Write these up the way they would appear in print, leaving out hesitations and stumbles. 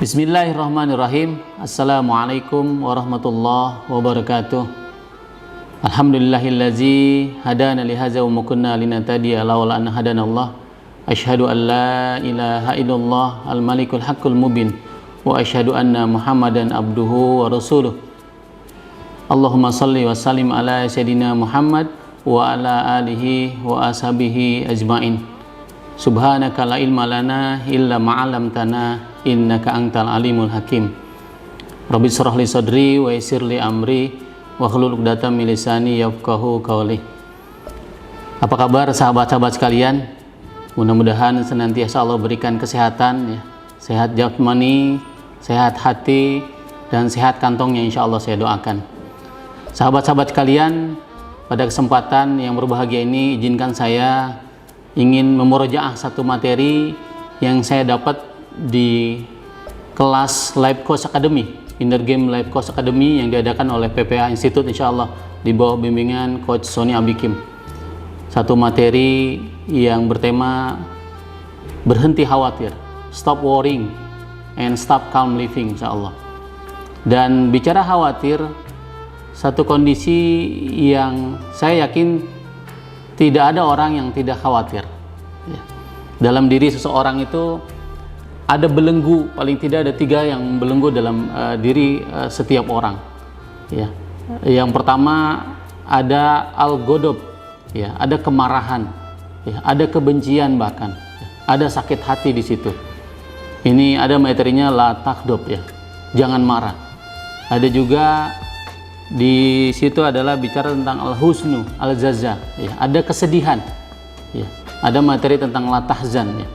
Bismillahirrahmanirrahim. Assalamualaikum warahmatullahi wabarakatuh. Alhamdulillahillazi hadana lihaza wa ma kunna linahtadiya laula an hadanallah. Asyhadu an la ilaha illallah al-malikul haqqul mubin wa asyhadu anna Muhammadan abduhu wa rasuluh. Allahumma salli wa sallim ala sayyidina Muhammad wa ala alihi wa ashabihi ajmain. Subhanaka la ilma lana illa ma 'allamtana innaka antal alimul hakim. Rabbi shrah li sadri wa yassir li amri wa hlul 'uqdatam min lisani yafqahu qawli. Apa kabar sahabat-sahabat sekalian? Mudah-mudahan senantiasa Allah berikan kesehatan ya. Sehat jasmani, sehat hati, dan sehat kantongnya insyaallah saya doakan. Sahabat-sahabat sekalian, pada kesempatan yang berbahagia ini izinkan saya ingin memurojaah satu materi yang saya dapat di kelas Life Coach Academy, Inner Game Life Coach Academy yang diadakan oleh PPA Institute insyaallah di bawah bimbingan Coach Sony Abikim. Satu materi yang bertema berhenti khawatir, stop worrying and stop calm living insyaallah. Dan bicara khawatir, satu kondisi yang saya yakin tidak ada orang yang tidak khawatir ya. Dalam diri seseorang itu ada belenggu, paling tidak ada 3 yang belenggu dalam diri setiap orang ya. Yang pertama ada al-ghadab ya, ada kemarahan ya, ada kebencian, bahkan ya, ada sakit hati di situ. Ini ada materinya la taghdab ya, jangan marah. Ada juga di situ adalah bicara tentang al-husnu, al-zaza ya, ada kesedihan ya. Ada materi tentang la tahzan ya,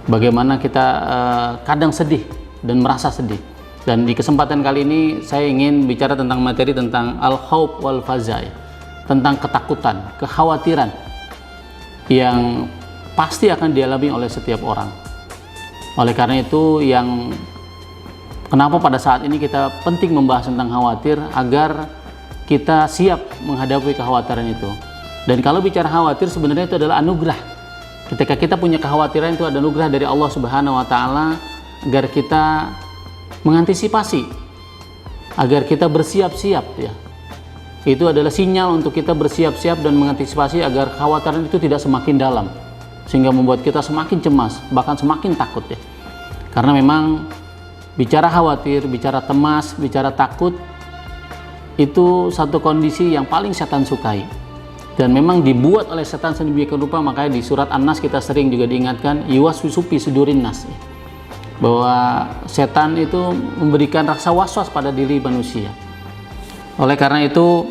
bagaimana kita kadang sedih dan merasa sedih. Dan di kesempatan kali ini saya ingin bicara tentang materi tentang al-khauf wal faza ya, tentang ketakutan, kekhawatiran yang pasti akan dialami oleh setiap orang. Oleh karena itu yang kenapa pada saat ini kita penting membahas tentang khawatir, agar kita siap menghadapi kekhawatiran itu. Dan kalau bicara khawatir, sebenarnya itu adalah anugerah. Ketika kita punya kekhawatiran, itu ada anugerah dari Allah Subhanahu wa Ta'ala agar kita mengantisipasi, agar kita bersiap-siap ya. Itu adalah sinyal untuk kita bersiap-siap dan mengantisipasi agar kekhawatiran itu tidak semakin dalam, sehingga membuat kita semakin cemas, bahkan semakin takut ya. Karena memang bicara khawatir, bicara cemas, bicara takut, itu satu kondisi yang paling setan sukai. Dan memang dibuat oleh setan sedemikian rupa, makanya di surat An-Nas kita sering juga diingatkan yuwaswisu fi sudurin nas ya, bahwa setan itu memberikan rasa was-was pada diri manusia. Oleh karena itu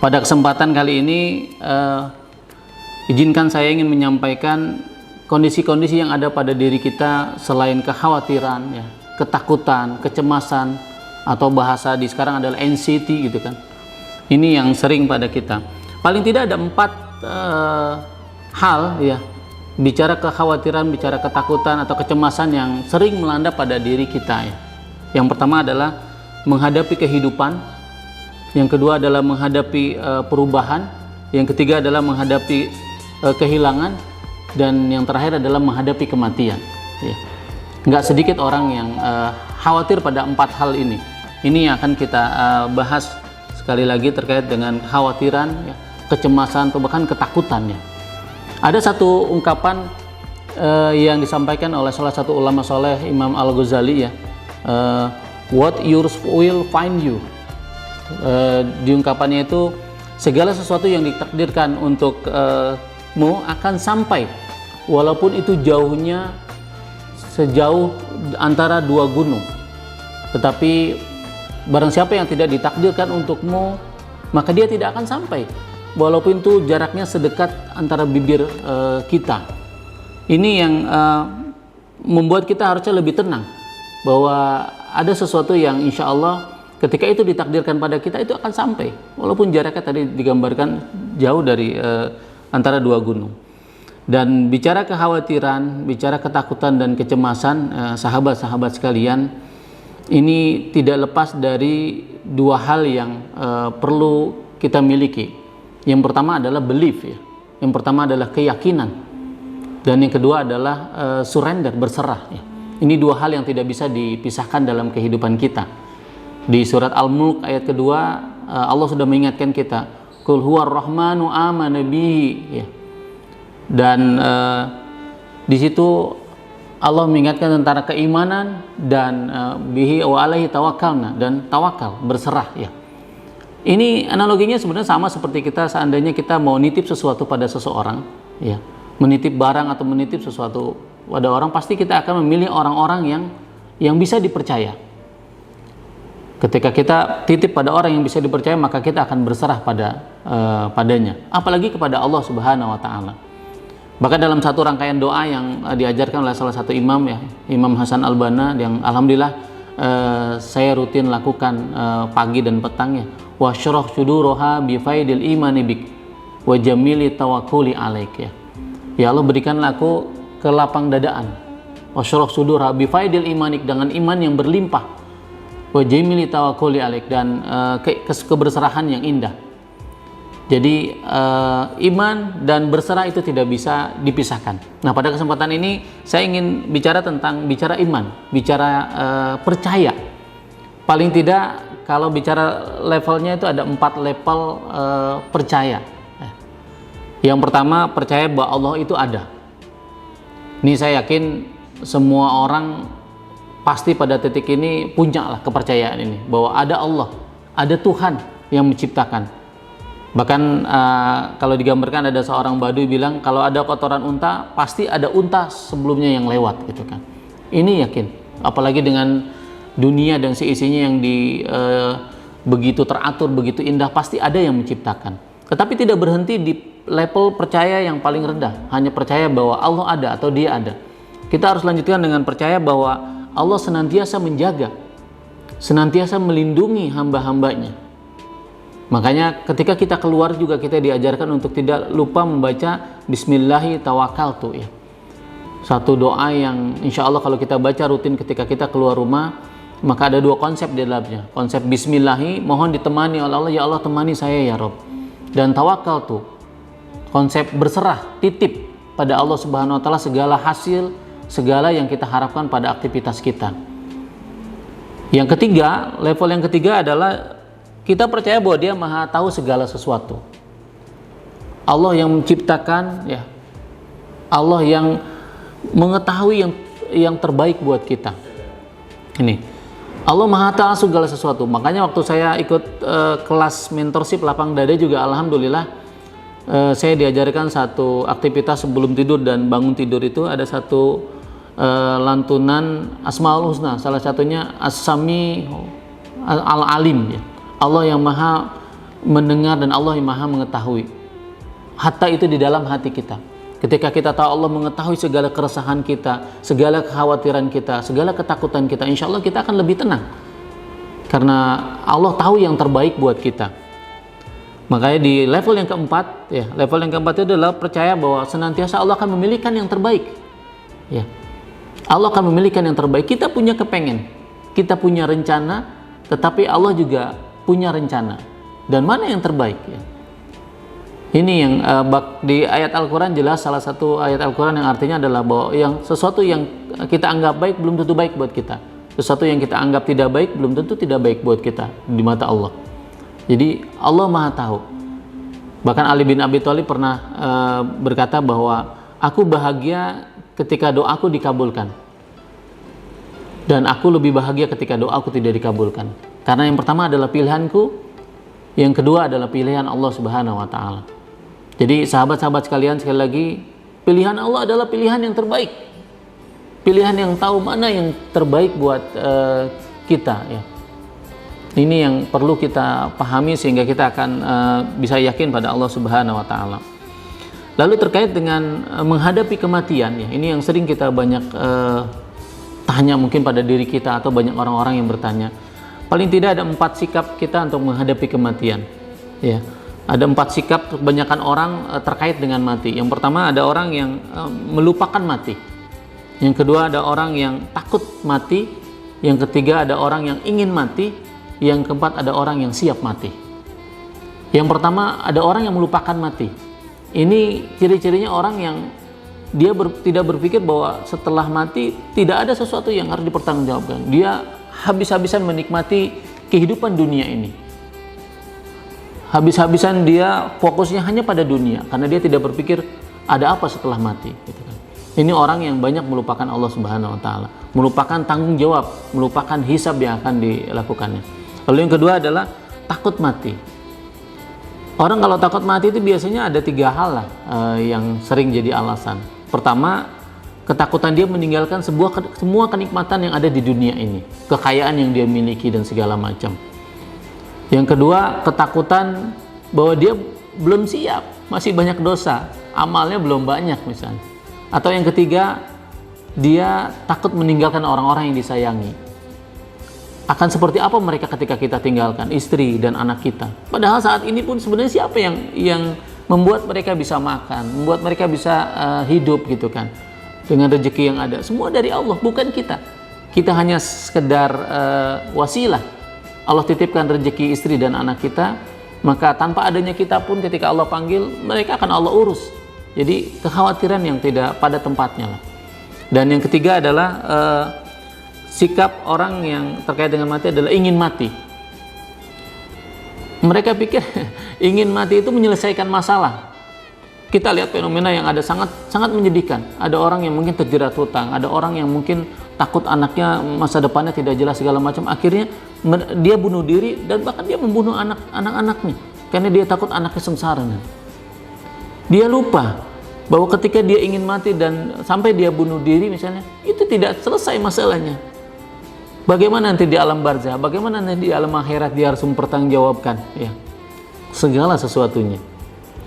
pada kesempatan kali ini izinkan saya ingin menyampaikan kondisi-kondisi yang ada pada diri kita selain kekhawatiran ya, ketakutan, kecemasan, atau bahasa di sekarang adalah anxiety gitu kan. Ini yang sering pada kita. Paling tidak ada 4 hal ya, bicara kekhawatiran, bicara ketakutan atau kecemasan yang sering melanda pada diri kita ya. Yang pertama adalah menghadapi kehidupan, yang kedua adalah menghadapi perubahan, yang ketiga adalah menghadapi kehilangan, dan yang terakhir adalah menghadapi kematian ya. Nggak sedikit orang yang khawatir pada 4 hal ini. Ini yang akan kita bahas sekali lagi terkait dengan kekhawatiran ya, kecemasan atau bahkan ketakutannya. Ada satu ungkapan yang disampaikan oleh salah satu ulama soleh, Imam Al-Ghazali ya, what yours will find you. Di ungkapannya itu, segala sesuatu yang ditakdirkan untukmu akan sampai, walaupun itu jauhnya sejauh antara 2 gunung. Tetapi barang siapa yang tidak ditakdirkan untukmu, maka dia tidak akan sampai, walaupun itu jaraknya sedekat antara bibir kita. Ini yang membuat kita harusnya lebih tenang, bahwa ada sesuatu yang insya Allah ketika itu ditakdirkan pada kita, itu akan sampai, walaupun jaraknya tadi digambarkan jauh dari antara 2 gunung. Dan bicara kekhawatiran, bicara ketakutan dan kecemasan, sahabat-sahabat sekalian, ini tidak lepas dari 2 hal yang perlu kita miliki. Yang pertama adalah belief ya. Yang pertama adalah keyakinan. Dan yang kedua adalah surrender, berserah ya. Ini dua hal yang tidak bisa dipisahkan dalam kehidupan kita. Di surat Al-Mulk ayat kedua, Allah sudah mengingatkan kita, Qul huwar rahmanu amana bihi, ya. Dan di situ Allah mengingatkan tentang keimanan dan bihi wa alaihi tawakkalna, dan tawakal, berserah, ya. Ini analoginya sebenarnya sama seperti kita seandainya kita mau nitip sesuatu pada seseorang, ya, menitip barang atau menitip sesuatu pada orang, pasti kita akan memilih orang-orang yang bisa dipercaya. Ketika kita titip pada orang yang bisa dipercaya, maka kita akan berserah padanya, apalagi kepada Allah Subhanahu wa taala. Bahkan dalam satu rangkaian doa yang diajarkan oleh salah satu imam, ya, Imam Hasan Al-Banna, yang alhamdulillah saya rutin lakukan pagi dan petangnya, wa syurah syuduroha bi faidil imani bik wa jamili tawakkuli alaik, ya. Ya Allah, berikanlah aku kelapang dadaan, wa syurah syudurha bi faidil imanik, dengan iman yang berlimpah, wa jamili tawakkuli alaik, dan keberserahan yang indah. Jadi iman dan berserah itu tidak bisa dipisahkan. Nah, pada kesempatan ini saya ingin bicara iman, bicara percaya. Paling tidak kalau bicara levelnya itu ada 4 level percaya. Yang pertama, percaya bahwa Allah itu ada. Ini saya yakin semua orang pasti pada titik ini puncaklah kepercayaan ini, bahwa ada Allah, ada Tuhan yang menciptakan. Bahkan kalau digambarkan, ada seorang badui bilang, kalau ada kotoran unta, pasti ada unta sebelumnya yang lewat, gitu kan. Ini yakin, apalagi dengan dunia dan seisinya yang begitu teratur, begitu indah, pasti ada yang menciptakan. Tetapi tidak berhenti di level percaya yang paling rendah, hanya percaya bahwa Allah ada atau Dia ada. Kita harus lanjutkan dengan percaya bahwa Allah senantiasa menjaga, senantiasa melindungi hamba-hambanya. Makanya ketika kita keluar juga kita diajarkan untuk tidak lupa membaca Bismillahi tawakkaltu, ya. Satu doa yang insya Allah kalau kita baca rutin ketika kita keluar rumah, maka ada 2 konsep di dalamnya. Konsep Bismillahi, mohon ditemani oleh Allah, ya Allah temani saya ya Rob. Dan tawakkaltu, konsep berserah, titip pada Allah Subhanahu wa taala segala hasil, segala yang kita harapkan pada aktivitas kita. Yang ketiga, level yang ketiga adalah kita percaya bahwa Dia Maha tahu segala sesuatu. Allah yang menciptakan, ya. Allah yang mengetahui yang terbaik buat kita. Ini Allah Maha tahu segala sesuatu. Makanya waktu saya ikut kelas mentorship lapang dada juga, alhamdulillah, saya diajarkan satu aktivitas sebelum tidur dan bangun tidur. Itu ada satu lantunan Asmaul Husna, salah satunya As-Sami Al-Alim, ya. Allah yang Maha mendengar dan Allah yang Maha mengetahui. Hatta itu di dalam hati kita. Ketika kita tahu Allah mengetahui segala keresahan kita, segala kekhawatiran kita, segala ketakutan kita, insya Allah kita akan lebih tenang. Karena Allah tahu yang terbaik buat kita. Makanya di level yang keempat, ya, level yang keempat itu adalah percaya bahwa senantiasa Allah akan memilihkan yang terbaik. Ya. Allah akan memilihkan yang terbaik. Kita punya kepengen, kita punya rencana, tetapi Allah juga punya rencana, dan mana yang terbaik, ya. Ini yang di ayat Al-Quran jelas, salah satu ayat Al-Quran yang artinya adalah bahwa sesuatu yang kita anggap baik belum tentu baik buat kita, sesuatu yang kita anggap tidak baik belum tentu tidak baik buat kita di mata Allah. Jadi Allah Maha tahu. Bahkan Ali bin Abi Thalib pernah berkata bahwa aku bahagia ketika doaku dikabulkan, dan aku lebih bahagia ketika doaku tidak dikabulkan. Karena yang pertama adalah pilihanku, yang kedua adalah pilihan Allah Subhanahu wa taala. Jadi sahabat-sahabat sekalian, sekali lagi, pilihan Allah adalah pilihan yang terbaik. Pilihan yang tahu mana yang terbaik buat kita, ya. Ini yang perlu kita pahami sehingga kita akan bisa yakin pada Allah Subhanahu wa taala. Lalu terkait dengan menghadapi kematian, ya, ini yang sering kita banyak tanya mungkin pada diri kita, atau banyak orang-orang yang bertanya. Paling tidak ada 4 sikap kita untuk menghadapi kematian, ya. Ada 4 sikap kebanyakan orang terkait dengan mati. Yang pertama, ada orang yang melupakan mati. Yang kedua, ada orang yang takut mati. Yang ketiga, ada orang yang ingin mati. Yang keempat, ada orang yang siap mati. Yang pertama, ada orang yang melupakan mati. Ini ciri-cirinya orang yang tidak berpikir bahwa setelah mati tidak ada sesuatu yang harus dipertanggungjawabkan. Dia habis-habisan menikmati kehidupan dunia ini. Habis-habisan dia fokusnya hanya pada dunia karena dia tidak berpikir ada apa setelah mati, gitu kan. Ini orang yang banyak melupakan Allah Subhanahu wa taala, melupakan tanggung jawab, melupakan hisab yang akan dilakukannya. Lalu yang kedua adalah takut mati. Orang kalau takut mati itu biasanya ada 3 hal lah yang sering jadi alasan. Pertama, ketakutan dia meninggalkan semua kenikmatan yang ada di dunia ini, kekayaan yang dia miliki dan segala macam. Yang kedua, ketakutan bahwa dia belum siap, masih banyak dosa, amalnya belum banyak misalnya. Atau yang ketiga, dia takut meninggalkan orang-orang yang disayangi. Akan seperti apa mereka ketika kita tinggalkan istri dan anak kita? Padahal saat ini pun sebenarnya siapa yang membuat mereka bisa makan, membuat mereka bisa hidup, gitu kan, dengan rezeki yang ada. Semua dari Allah, bukan kita. Kita hanya sekedar wasilah. Allah titipkan rezeki istri dan anak kita, maka tanpa adanya kita pun ketika Allah panggil, mereka akan Allah urus. Jadi kekhawatiran yang tidak pada tempatnya lah. Dan yang ketiga adalah sikap orang yang terkait dengan mati adalah ingin mati. Mereka pikir ingin mati itu menyelesaikan masalah. Kita lihat fenomena yang ada sangat menyedihkan. Ada orang yang mungkin terjerat hutang, ada orang yang mungkin takut anaknya masa depannya tidak jelas segala macam. Akhirnya dia bunuh diri dan bahkan dia membunuh anak-anaknya karena dia takut anaknya sengsara. Dia lupa bahwa ketika dia ingin mati dan sampai dia bunuh diri misalnya, itu tidak selesai masalahnya. Bagaimana nanti di alam barzah, bagaimana nanti di alam akhirat dia harus mempertanggungjawabkan ya segala sesuatunya.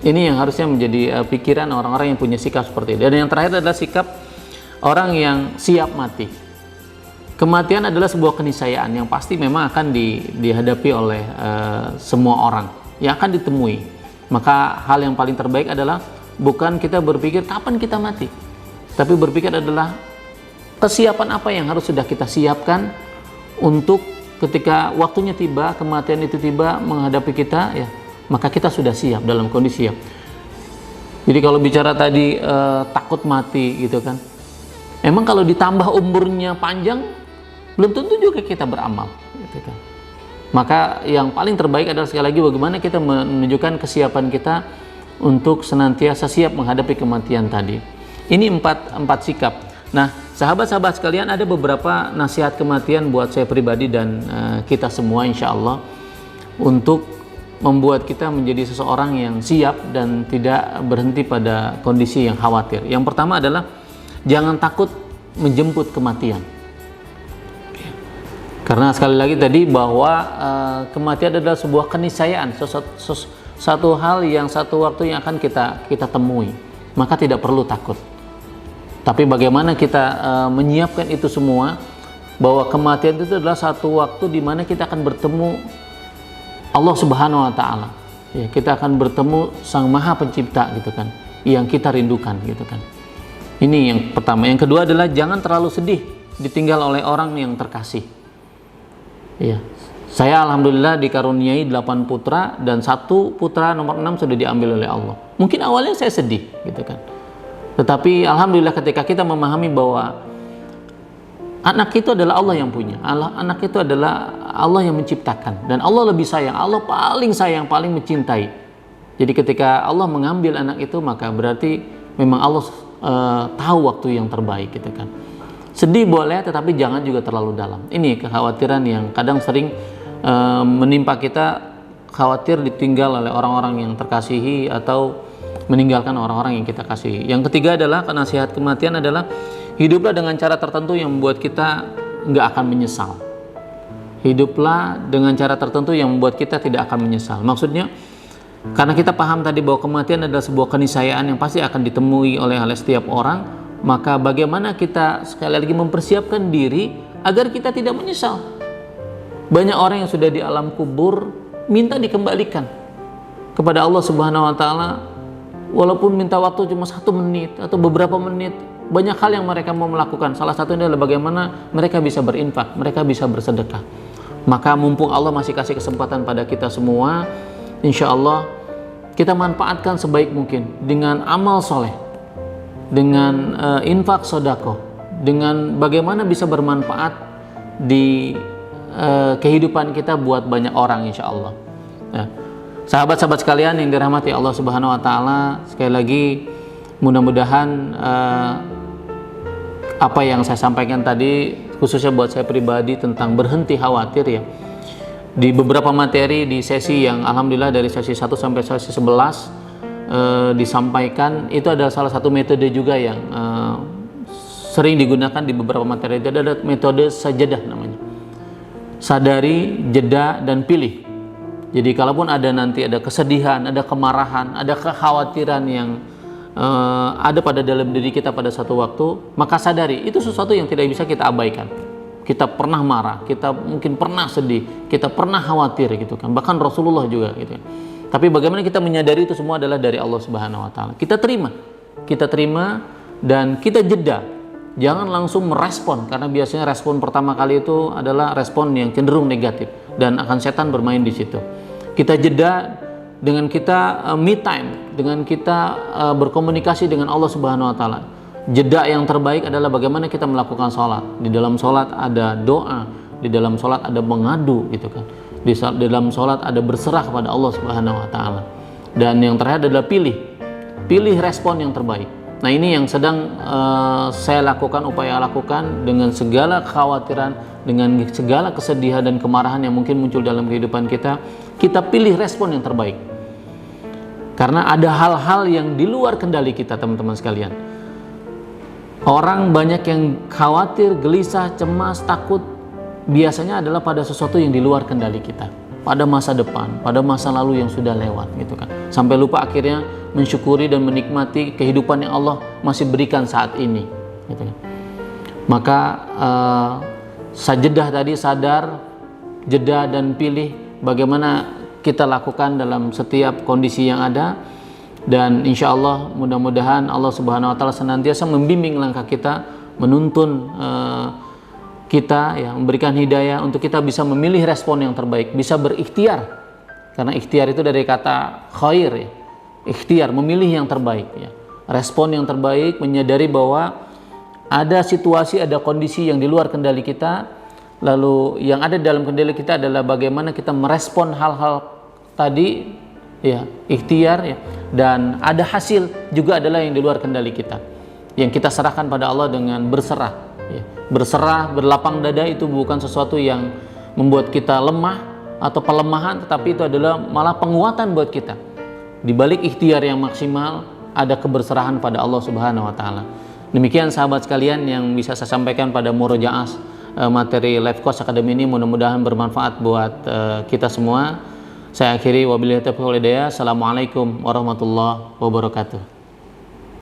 Ini yang harusnya menjadi pikiran orang-orang yang punya sikap seperti itu. Dan yang terakhir adalah sikap orang yang siap mati. Kematian adalah sebuah keniscayaan yang pasti memang akan dihadapi oleh semua orang, yang akan ditemui. Maka hal yang paling terbaik adalah bukan kita berpikir kapan kita mati, tapi berpikir adalah kesiapan apa yang harus sudah kita siapkan untuk ketika waktunya tiba, kematian itu tiba menghadapi kita ya, maka kita sudah siap, dalam kondisi siap. Jadi kalau bicara tadi takut mati gitu kan, emang kalau ditambah umurnya panjang belum tentu juga kita beramal gitu kan. Maka yang paling terbaik adalah sekali lagi bagaimana kita menunjukkan kesiapan kita untuk senantiasa siap menghadapi kematian tadi. Ini empat sikap. Nah, sahabat-sahabat sekalian, ada beberapa nasihat kematian buat saya pribadi dan kita semua insya Allah untuk membuat kita menjadi seseorang yang siap dan tidak berhenti pada kondisi yang khawatir. Yang pertama adalah jangan takut menjemput kematian. Karena sekali lagi tadi bahwa kematian adalah sebuah keniscayaan, satu hal yang satu waktu yang akan kita temui, maka tidak perlu takut. Tapi bagaimana kita menyiapkan itu semua, bahwa kematian itu adalah satu waktu di mana kita akan bertemu Allah Subhanahu wa taala. Ya, kita akan bertemu Sang Maha Pencipta gitu kan, yang kita rindukan gitu kan. Ini yang pertama. Yang kedua adalah jangan terlalu sedih ditinggal oleh orang yang terkasih. Ya. Saya alhamdulillah dikaruniai 8 putra dan 1 putra nomor 6 sudah diambil oleh Allah. Mungkin awalnya saya sedih gitu kan. Tetapi alhamdulillah ketika kita memahami bahwa anak itu adalah Allah yang punya, anak itu adalah Allah yang menciptakan, dan Allah lebih sayang, Allah paling sayang, paling mencintai. Jadi ketika Allah mengambil anak itu, maka berarti memang Allah tahu waktu yang terbaik gitu kan. Sedih boleh, tetapi jangan juga terlalu dalam. Ini kekhawatiran yang kadang sering menimpa kita, khawatir ditinggal oleh orang-orang yang terkasihi atau meninggalkan orang-orang yang kita kasihi. Yang ketiga adalah nasihat kematian adalah hiduplah dengan cara tertentu yang membuat kita nggak akan menyesal. Hiduplah dengan cara tertentu yang membuat kita tidak akan menyesal. Maksudnya, karena kita paham tadi bahwa kematian adalah sebuah keniscayaan yang pasti akan ditemui oleh setiap orang, maka bagaimana kita sekali lagi mempersiapkan diri agar kita tidak menyesal. Banyak orang yang sudah di alam kubur minta dikembalikan kepada Allah Subhanahu wa taala, walaupun minta waktu cuma 1 menit atau beberapa menit. Banyak hal yang mereka mau melakukan. Salah satunya adalah bagaimana mereka bisa berinfak, mereka bisa bersedekah. Maka mumpung Allah masih kasih kesempatan pada kita semua, insya Allah kita manfaatkan sebaik mungkin dengan amal soleh. dengan infak sodako, dengan bagaimana bisa bermanfaat di kehidupan kita buat banyak orang, insya Allah. Nah, sahabat-sahabat sekalian yang dirahmati Allah Subhanahu Wa Taala, sekali lagi mudah-mudahan apa yang saya sampaikan tadi, khususnya buat saya pribadi, tentang berhenti khawatir ya, di beberapa materi di sesi yang alhamdulillah dari sesi 1 sampai sesi 11 disampaikan, itu adalah salah satu metode juga yang sering digunakan di beberapa materi. Itu ada metode sajadah namanya, sadari, jeda, dan pilih. Jadi kalaupun ada nanti ada kesedihan, ada kemarahan, ada kekhawatiran yang ada pada dalam diri kita pada satu waktu, maka sadari itu sesuatu yang tidak bisa kita abaikan. Kita pernah marah, kita mungkin pernah sedih, kita pernah khawatir gitu kan. Bahkan Rasulullah juga gitu kan. Tapi bagaimana kita menyadari itu semua adalah dari Allah Subhanahu Wa Taala. Kita terima dan kita jeda. Jangan langsung merespon, karena biasanya respon pertama kali itu adalah respon yang cenderung negatif dan akan setan bermain di situ. Kita jeda dengan kita me time, dengan kita berkomunikasi dengan Allah Subhanahu Wa Taala. Jeda yang terbaik adalah bagaimana kita melakukan sholat. Di dalam sholat ada doa, di dalam sholat ada mengadu gitu kan. Di dalam sholat ada berserah kepada Allah Subhanahu Wa Taala. Dan yang terakhir adalah pilih respon yang terbaik. Nah, ini yang sedang saya lakukan, upaya lakukan dengan segala kekhawatiran, dengan segala kesedihan dan kemarahan yang mungkin muncul dalam kehidupan kita. Kita pilih respon yang terbaik, karena ada hal-hal yang di luar kendali kita, teman-teman sekalian. Orang banyak yang khawatir, gelisah, cemas, takut biasanya adalah pada sesuatu yang di luar kendali kita, pada masa depan, pada masa lalu yang sudah lewat gitu kan. Sampai lupa akhirnya mensyukuri dan menikmati kehidupan yang Allah masih berikan saat ini gitu kan. Maka sajadah tadi, sadar, jeda, dan pilih bagaimana kita lakukan dalam setiap kondisi yang ada. Dan insya Allah mudah-mudahan Allah Subhanahu Wa Taala senantiasa membimbing langkah kita, menuntun kita ya, memberikan hidayah untuk kita bisa memilih respon yang terbaik, bisa berikhtiar, karena ikhtiar itu dari kata khair ya, ikhtiar, memilih yang terbaik ya, respon yang terbaik, menyadari bahwa ada situasi, ada kondisi yang di luar kendali kita, lalu yang ada dalam kendali kita adalah bagaimana kita merespon hal-hal tadi ya, ikhtiar ya, dan ada hasil juga adalah yang di luar kendali kita, yang kita serahkan pada Allah dengan berserah ya. Berserah, berlapang dada itu bukan sesuatu yang membuat kita lemah atau pelemahan, tetapi itu adalah malah penguatan buat kita. Di balik ikhtiar yang maksimal ada keberserahan pada Allah Subhanahu Wa Taala. Demikian sahabat sekalian yang bisa saya sampaikan pada Murojaah materi Life Coach Academy ini, mudah-mudahan bermanfaat buat kita semua. Saya akhiri, wabillahi taufiq wal hidayah. Assalamualaikum warahmatullahi wabarakatuh.